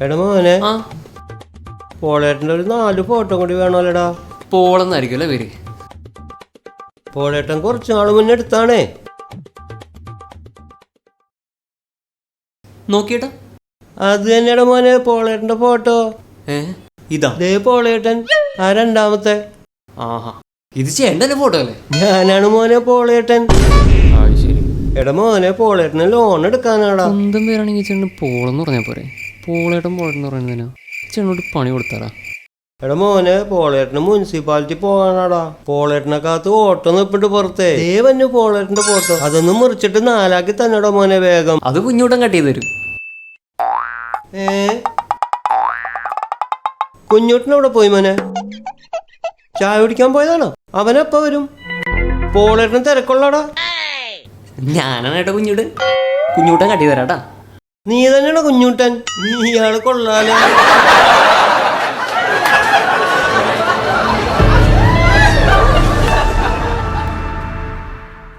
എടാ മോനെ, ആ പോളേട്ടൻ്റെ ഒരു 4 ഫോട്ടോ കൂടി വേണമല്ലോടാ. പോളെന്നായിരിക്കും അല്ലേ പേര്? പോളേട്ടൻ കുറച്ചു നാൾ മുന്നേ എടുത്താണേ. നോക്കിയേട്ടാ. അത് തന്നെയാടാ മോനെ പോളേട്ടൻ്റെ ഫോട്ടോ. ഇതാ ദേ പോളേട്ടൻ, ആ രണ്ടാമത്തെ. ആഹാ, ഇത് ചേട്ടൻ്റെ ഫോട്ടോ അല്ലേ? ഞാനാണ് മോനെ പോളേട്ടൻ. ശരി. എടാ മോനെ, പോളേട്ടന് ലോൺ എടുക്കാനാടാ. സ്വന്തം പേരാണെങ്കിൽ ചേട്ടന് പോളെന്ന് പറഞ്ഞാൽ പോരെ? പോളേട്ടൻ പോളേട്ടെന്ന് പറയുന്നതിനാ ചേട്ടനോട് പണി കൊടുത്താടാ. എടാ മോനെ, പോളേട്ടന് മുനിസിപ്പാലിറ്റി പോകാനാടാ. പോളേട്ടനകത്ത് ഓട്ടോ നിപ്പിട്ട് പുറത്തേ ദേവന് പോളേട്ടന്റെ ഫോട്ടോ. അതൊന്നും മുറിച്ചിട്ട് 4 തന്നെടാ മോനെ വേഗം. അത് കുഞ്ഞൂട്ടൻ കട്ട് ചെയ്ത് തരും. കുഞ്ഞൂട്ടൻ എവിടെ പോയി മോനെ? ചായ കുടിക്കാൻ പോയതാണോ? അവനെപ്പ വരും? പോളേട്ടൻ തിരക്കുള്ളടാ. ഞാനാണ് ഏട്ടാ കുഞ്ഞൂട്ടൻ. കുഞ്ഞൂട്ടൻ കട്ട് ചെയ്ത് തരാട്ടാ. നീ തന്നെയാണോ കുഞ്ഞൂട്ടൻ? നീ ഇയാള് കൊള്ളാലോ.